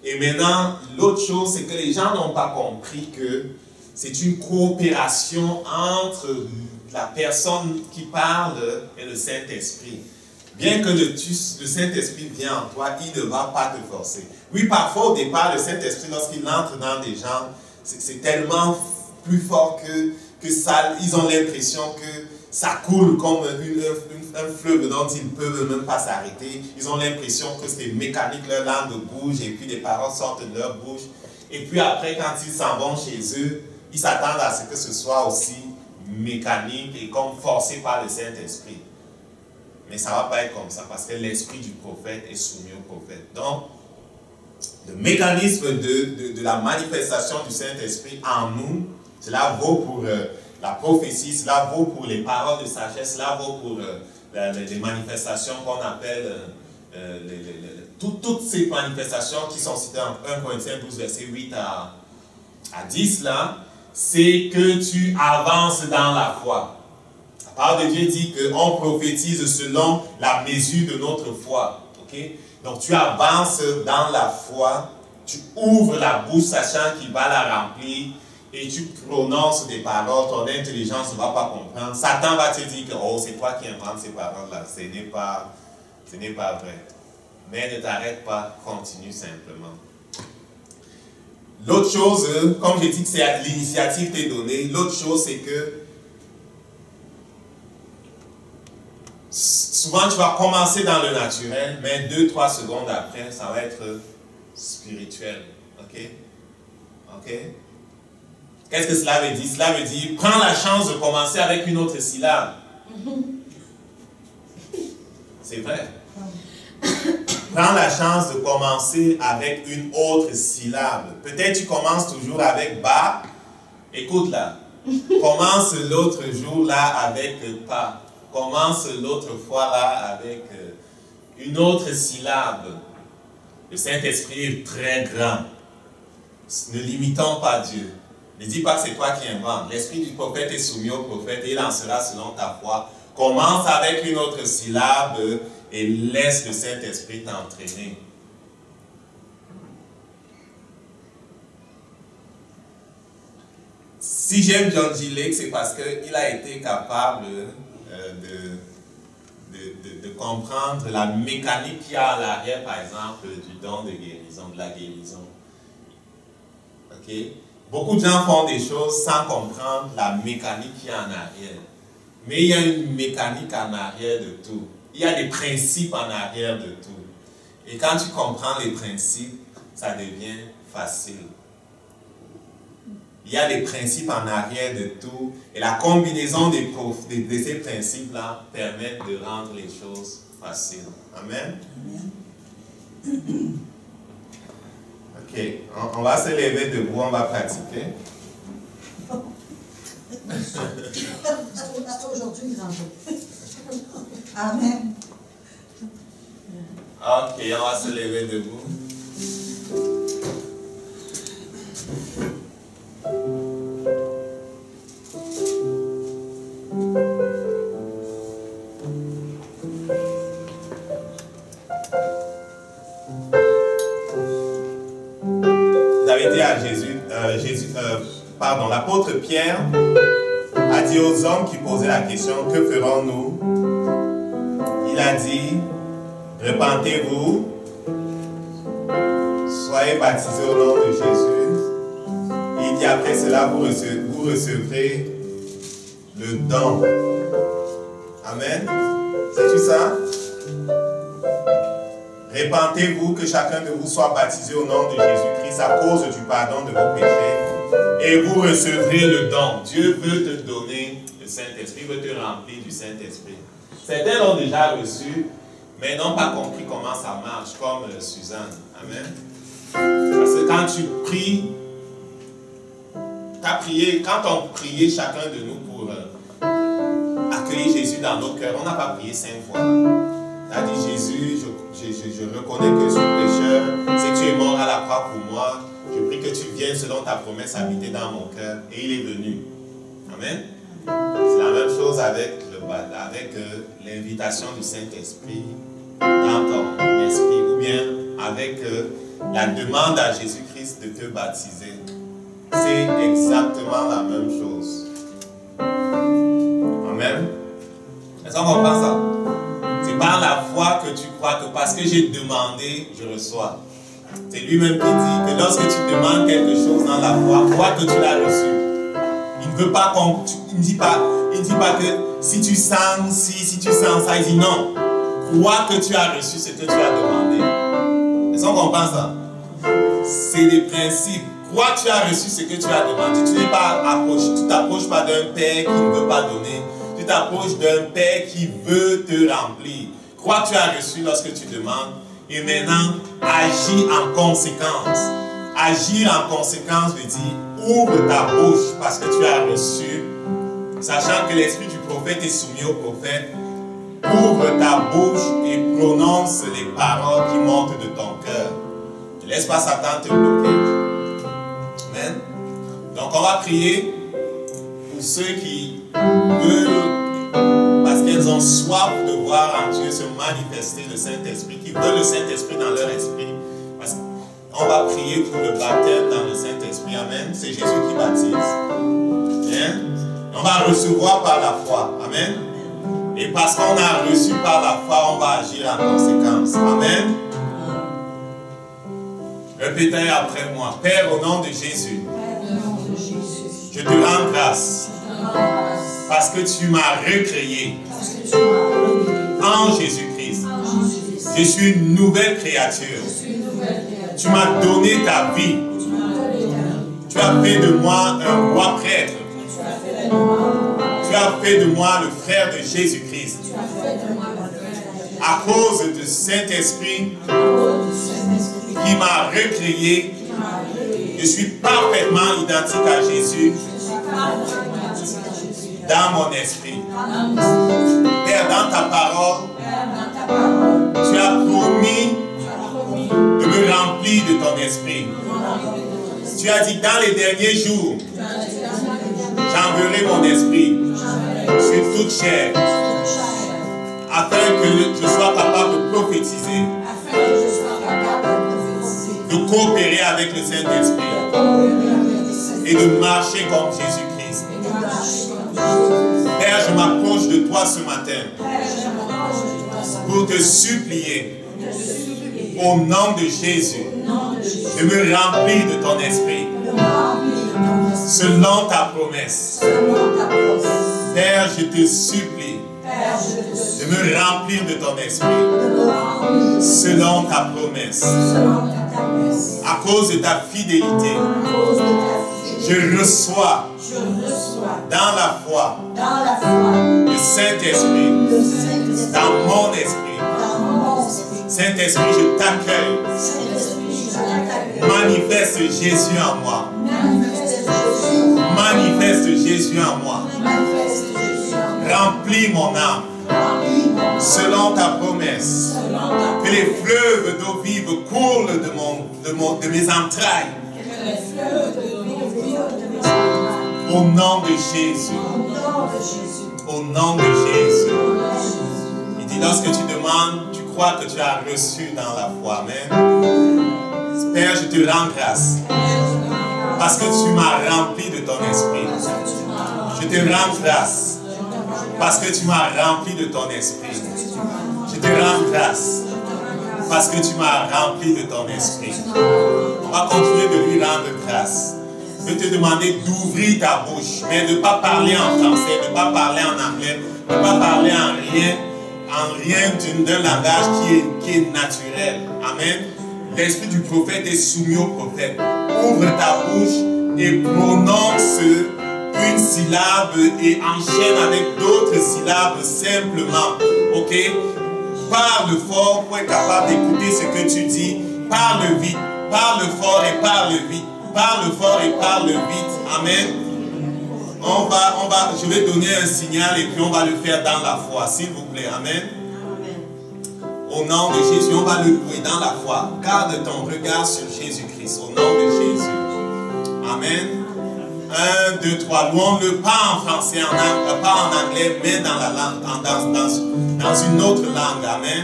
Et maintenant, l'autre chose, c'est que les gens n'ont pas compris que c'est une coopération entre la personne qui parle et le Saint-Esprit. Bien que le Saint-Esprit vienne en toi, il ne va pas te forcer. Oui, parfois au départ, le Saint-Esprit, lorsqu'il entre dans des gens, c'est tellement plus fort que ça, ils ont l'impression que ça coule comme un fleuve dont ils ne peuvent même pas s'arrêter. Ils ont l'impression que c'est mécanique, leur langue bouge et puis des paroles sortent de leur bouche. Et puis après, quand ils s'en vont chez eux, ils s'attendent à ce que ce soit aussi mécanique et comme forcé par le Saint-Esprit. Mais ça ne va pas être comme ça parce que l'esprit du prophète est soumis au prophète. Donc, le mécanisme de la manifestation du Saint-Esprit en nous, cela vaut pour la prophétie, cela vaut pour les paroles de sagesse, cela vaut pour les manifestations qu'on appelle, toutes ces manifestations qui sont citées en 1 Corinthiens 12, verset 8 à 10, là, c'est que tu avances dans la foi. La parole de Dieu dit qu'on prophétise selon la mesure de notre foi. Okay? Donc tu avances dans la foi, tu ouvres la bouche sachant qu'il va la remplir et tu prononces des paroles, ton intelligence ne va pas comprendre. Satan va te dire que oh, c'est toi qui inventes ces paroles-là. Ce n'est pas vrai. Mais ne t'arrête pas, continue simplement. L'autre chose, comme j'ai dit que c'est l'initiative t'est donnée, l'autre chose c'est que souvent tu vas commencer dans le naturel, mais 2-3 secondes après, ça va être spirituel. Ok? Ok? Qu'est-ce que cela veut dire? Cela veut dire, prends la chance de commencer avec une autre syllabe. C'est vrai. Prends la chance de commencer avec une autre syllabe. Peut-être tu commences toujours avec ba. Écoute là. Commence l'autre jour là avec pas. Commence l'autre fois là avec une autre syllabe. Le Saint-Esprit est très grand. Ne limitons pas Dieu. Ne dis pas que c'est toi qui inventes. L'esprit du prophète est soumis au prophète et il en sera selon ta foi. Commence avec une autre syllabe et laisse le Saint-Esprit t'entraîner. Si j'aime John G. Lake, c'est parce qu'il a été capable de comprendre la mécanique qu'il y a à l'arrière, par exemple, du don de guérison, de la guérison. Ok? Beaucoup de gens font des choses sans comprendre la mécanique qu'il y a en arrière. Mais il y a une mécanique en arrière de tout. Il y a des principes en arrière de tout. Et quand tu comprends les principes, ça devient facile. Il y a des principes en arrière de tout. Et la combinaison de ces principes-là permet de rendre les choses faciles. Amen. Amen. Ok, on va se lever debout, on va pratiquer. C'est aujourd'hui grand jour. Amen. Ok, on va se lever debout. Vous avez dit à l'apôtre Pierre a dit aux hommes qui posaient la question, que ferons-nous? Il a dit, repentez-vous, soyez baptisés au nom de Jésus. Il dit après cela, vous recevrez le don. Amen. C'est-tu ça? Répentez-vous, que chacun de vous soit baptisé au nom de Jésus-Christ à cause du pardon de vos péchés. Et vous recevrez le don. Dieu veut te donner le Saint-Esprit, veut te remplir du Saint-Esprit. Certains l'ont déjà reçu, mais n'ont pas compris comment ça marche, comme Suzanne. Amen. Parce que quand tu pries, quand on priait chacun de nous pour accueillir Jésus dans nos cœurs, on n'a pas prié 5 fois. On a dit, Jésus, je reconnais que je suis pécheur, si tu es mort à la croix pour moi, je prie que tu viennes selon ta promesse habiter dans mon cœur. Et il est venu. Amen. C'est la même chose avec l'invitation du Saint-Esprit dans ton esprit, ou bien avec la demande à Jésus-Christ de te baptiser. C'est exactement la même chose. Amen. Est-ce qu'on comprend ça? C'est par la foi que tu crois que parce que j'ai demandé, je reçois. C'est lui-même qui dit que lorsque tu demandes quelque chose dans la foi, crois que tu l'as reçu. Il ne veut pas il ne dit pas que si tu sens si tu sens ça, il dit non. Crois que tu as reçu ce que tu as demandé. Est-ce qu'on comprend ça? C'est des principes. Crois que tu as reçu ce que tu as demandé. Tu n'es pas approché. Tu ne t'approches pas d'un Père qui ne veut pas donner. Tu t'approches d'un Père qui veut te remplir. Crois que tu as reçu lorsque tu demandes. Et maintenant, agis en conséquence. Agir en conséquence veut dire ouvre ta bouche parce que tu as reçu. Sachant que l'esprit du prophète est soumis au prophète. Ouvre ta bouche et prononce les paroles qui montent de ton cœur. Ne laisse pas Satan te bloquer. Amen. Donc on va prier pour ceux qui veulent, parce qu'elles ont soif de voir en Dieu se manifester le Saint-Esprit, qui veulent le Saint-Esprit dans leur esprit. Parce qu'on va prier pour le baptême dans le Saint-Esprit. Amen. C'est Jésus qui baptise. Amen. On va recevoir par la foi. Amen. Et parce qu'on a reçu par la foi, on va agir en conséquence. Amen. Répétez après moi. Père, au nom de Jésus, je te rends grâce parce que tu m'as recréé en Jésus-Christ. Je suis une nouvelle créature. Tu m'as donné ta vie. Tu as fait de moi un roi prêtre. Tu as fait de moi le frère de Jésus-Christ. À cause du Saint-Esprit qui m'a recréé, je suis parfaitement identique à Jésus dans mon esprit. Père, dans ta parole, tu as promis de me remplir de ton esprit. Tu as dit dans les derniers jours, j'enverrai mon esprit sur toute chair, afin que je sois capable de prophétiser, de coopérer avec le Saint-Esprit et de marcher comme Jésus-Christ. Père, je m'approche de toi ce matin pour te supplier au nom de Jésus de me remplir de ton esprit selon ta promesse. Père, je te supplie de me remplir de ton esprit selon ta promesse. À cause de ta fidélité, je reçois dans la foi le Saint-Esprit dans mon esprit. Saint-Esprit, je t'accueille. Manifeste Jésus en moi. Manifeste Jésus en moi. Remplis mon âme selon ta promesse. Que les fleuves d'eau vive coulent de mes entrailles. Au nom de Jésus. Au nom de Jésus. Il dit, lorsque tu demandes, tu crois que tu as reçu dans la foi. Amen. Père, je te rends grâce. Parce que tu m'as rempli de ton esprit. Je te rends grâce. Parce que tu m'as rempli de ton esprit. Je te rends grâce. Parce que tu m'as rempli de ton esprit. On va continuer de lui rendre grâce. je vais te demander d'ouvrir ta bouche, mais de ne pas parler en français, de ne pas parler en anglais, de ne pas parler en rien d'un langage qui est naturel. Amen. L'esprit du prophète est soumis au prophète. Ouvre ta bouche et prononce une syllabe et enchaîne avec d'autres syllabes simplement. Ok? Parle fort pour être capable d'écouter ce que tu dis. Parle vite. Parle fort et parle vite. Parle fort et parle vite. Amen. Je vais donner un signal et puis on va le faire dans la foi, s'il vous plaît. Amen. Au nom de Jésus, on va le louer dans la foi. Garde ton regard sur Jésus-Christ. Au nom de Jésus. Amen. 1, 2, 3. Louons-le pas en français, pas en anglais, mais dans la langue, dans une autre langue. Amen.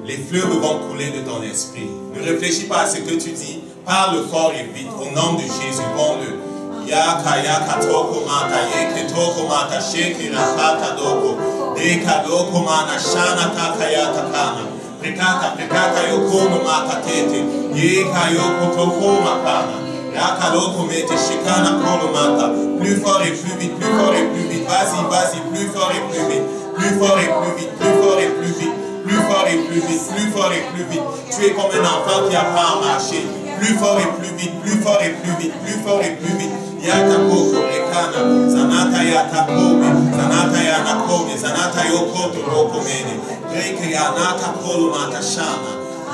Les fleuves vont couler de ton esprit. Ne réfléchis pas à ce que tu dis. Parle fort et vite. Au nom de Jésus, louons-le. Yaka yaka toko mata yeke toko mata sheki rakata doko deka doko mana shana taka yata kana prekata yokono mata tete yeka yoko toko makana yaka doko mete shikana kono mata. Plus fort et plus vite, plus fort et plus vite. Vas-y, plus fort et plus vite, plus fort et plus vite, plus fort et plus vite, plus fort et plus vite, plus fort et plus vite. Tu es comme un enfant qui apprend à marcher. Plus fort et plus vite, plus fort et plus vite, plus fort et plus vite. Yata koko rekana, zanata yata kome, zanata yana kome, zanata yokoto roko mene, reke yanata kolo mata shana,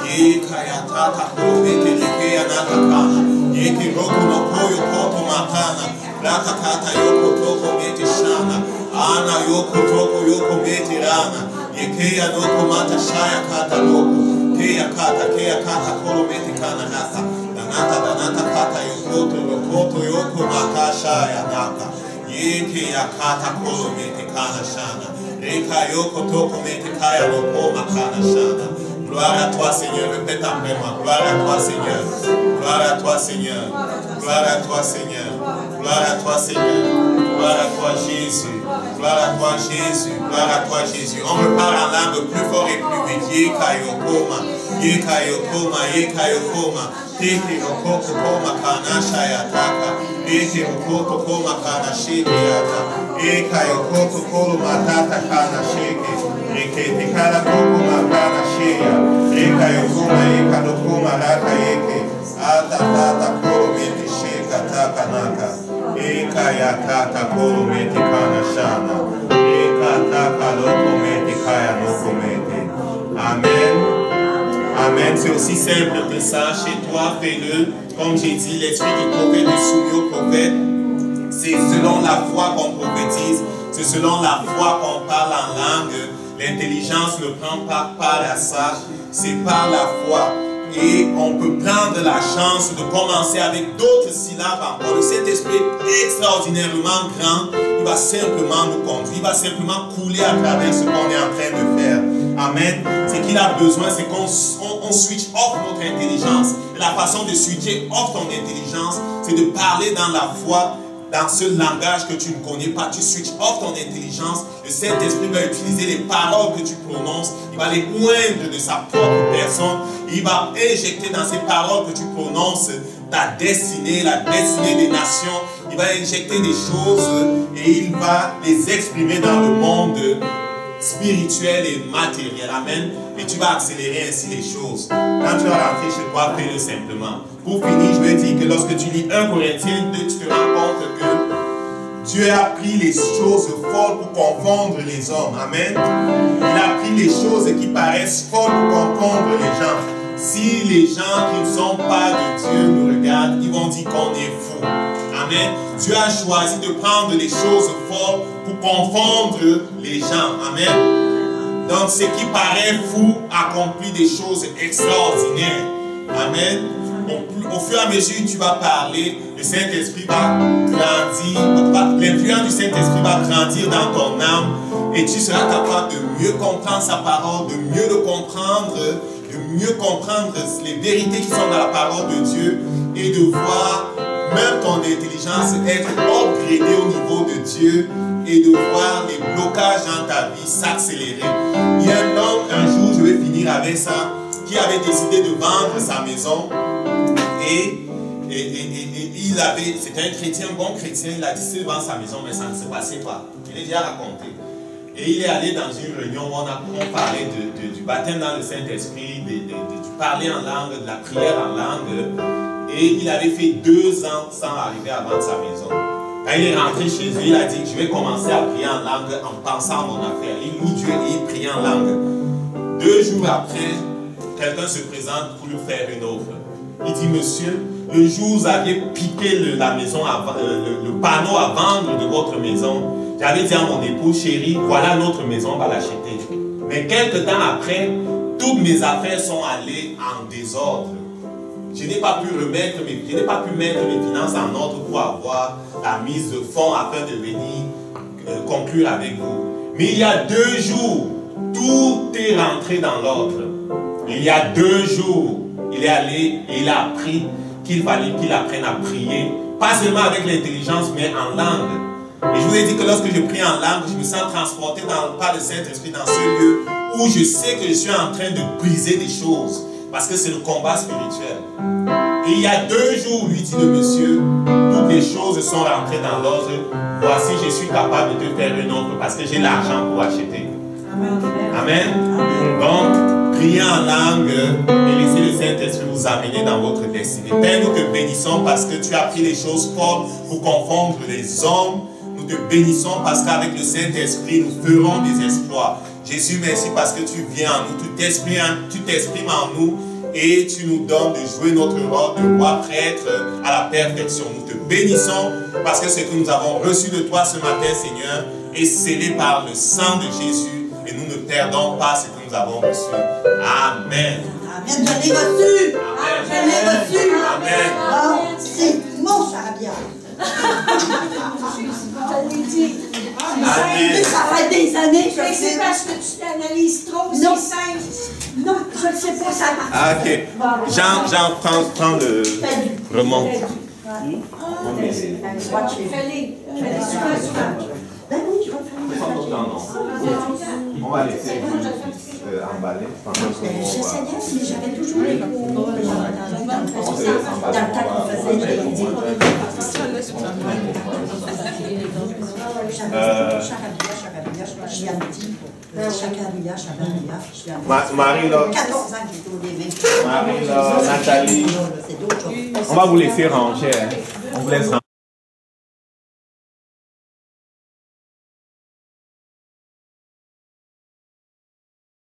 yeka yata kolo mete reke yanata kana, yeke roko no koyo koto matana, rata kata yoko toko mete shana, ana yoko toko yoko mete rana, yeke yanoko mata shaya kata roko, keya kata kolo mete kana nata. Danata kata yokoto yoko makasha yanaka yeke yakata kolo mete kana shana reka yoko toko mete kaya loko makana shana. Gloire à toi Seigneur, répète après moi. Gloire à toi Seigneur, gloire à toi Seigneur, gloire à toi Seigneur, gloire à toi Seigneur, gloire à toi Jésus, gloire à toi Jésus, gloire à toi Jésus. On me parle en langue plus fort et plus vite. Yeka yokoma, yeka yokoma, yeka yokoma. Eke rokoko koma kana shayataka. Eke rokoko koma kana sheke yata. Eka yokoko kolo matata kana sheke. Eke tekara koko makana sheya. Eka yokoma eka dokoma raka eke. Ata tata kolo mete sheka taka naka. Eka yatata kolo mete kana shana. Eka taka loko mete kaya loko mete. Amen. Amen. C'est aussi simple que ça. Chez toi, fais-le. Comme j'ai dit, l'esprit du prophète est soumis au prophète. C'est selon la foi qu'on prophétise. C'est selon la foi qu'on parle en langue. L'intelligence ne prend pas part à ça. C'est par la foi. Et on peut prendre la chance de commencer avec d'autres syllabes encore. Le Saint-Esprit est extraordinairement grand. Il va simplement nous conduire. Il va simplement couler à travers ce qu'on est en train de faire. Amen. Ce qu'il a besoin, c'est qu'on switch off notre intelligence. Et la façon de switcher off ton intelligence, c'est de parler dans la foi, dans ce langage que tu ne connais pas. Tu switches off ton intelligence. Le Saint-Esprit va utiliser les paroles que tu prononces. Il va les oindre de sa propre personne. Il va injecter dans ces paroles que tu prononces ta destinée, la destinée des nations. Il va injecter des choses et il va les exprimer dans le monde spirituel et matériel. Amen. Et tu vas accélérer ainsi les choses. Quand tu vas rentrer chez toi, fais-le simplement. Pour finir, je veux dire que lorsque tu lis 1 Corinthiens 2, tu te rends compte que Dieu a pris les choses folles pour confondre les hommes. Amen. Il a pris les choses qui paraissent folles pour confondre les gens. Si les gens qui ne sont pas de Dieu nous regardent, ils vont dire qu'on est fou. Amen. Dieu a choisi de prendre les choses folles pour confondre les gens. Amen. Donc ce qui paraît fou accomplit des choses extraordinaires. Amen. Au fur et à mesure que tu vas parler, le Saint-Esprit va grandir, l'influence du Saint-Esprit va grandir dans ton âme et tu seras capable de mieux comprendre sa parole, de mieux le comprendre, de mieux comprendre les vérités qui sont dans la parole de Dieu et de voir même ton intelligence être upgradée au niveau de Dieu et de voir les blocages dans ta vie s'accélérer. Il y a un homme, un jour, je vais finir avec ça, qui avait décidé de vendre sa maison et c'était un chrétien, un bon chrétien, il a dit s'il vend sa maison, mais ça ne se passait pas. Il est déjà raconté. Et il est allé dans une réunion où on parlait du baptême dans le Saint-Esprit, du parler en langue, de la prière en langue. Et il avait fait 2 ans sans arriver à vendre sa maison. Quand il est rentré chez lui, il a dit, je vais commencer à prier en langue en pensant à mon affaire. Il loue Dieu et il prie en langue. 2 jours après, quelqu'un se présente pour lui faire une offre. Il dit, monsieur, le jour où vous aviez piqué la maison, le panneau à vendre de votre maison, j'avais dit à mon époux, chérie, voilà notre maison, on va l'acheter. Mais quelques temps après, toutes mes affaires sont allées en désordre. Je n'ai pas pu mettre mes finances en ordre pour avoir la mise de fonds afin de venir conclure avec vous. Mais il y a 2 jours, tout est rentré dans l'ordre. Il y a 2 jours, il est allé et il a appris qu'il fallait qu'il apprenne à prier, pas seulement avec l'intelligence, mais en langue. Et je vous ai dit que lorsque je prie en langue, je me sens transporté par le Saint-Esprit dans ce lieu où je sais que je suis en train de briser des choses, parce que c'est le combat spirituel. Et il y a 2 jours, lui dit le monsieur, toutes les choses sont rentrées dans l'ordre. Voici, je suis capable de te faire une offre parce que j'ai l'argent pour acheter. Amen. Amen. Donc, priez en langue et laissez le Saint-Esprit vous amener dans votre destinée. Père, nous te bénissons parce que tu as pris les choses fortes pour confondre les hommes. Nous te bénissons parce qu'avec le Saint-Esprit, nous ferons des exploits. Jésus, merci parce que tu viens en nous, tu t'exprimes en nous et tu nous donnes de jouer notre rôle de roi prêtre à la perfection. Nous te bénissons parce que ce que nous avons reçu de toi ce matin, Seigneur, est scellé par le sang de Jésus et nous ne perdons pas ce que nous avons reçu. Amen. Amen. Je l'ai reçu. Amen. Je l'ai reçu. Amen. Bon, c'est mon charabia. Je l'ai dit. Mais ça fait des années, je Mais sais. c'est parce que tu t'analyses trop, c'est Non. simple. Non, je ne sais pas, ça marche. Ok. Jean, prends le remonte. Fais-les. Fais-les souvent. Ben oui, je vais faire On va laisser emballer. j'essayais, mais j'avais toujours les cours. Dans le temps qu'on faisait les Marie, là. 14 ans que j'étais au début. Marie, là, Nathalie. On va vous laisser ranger. On vous laisse ranger.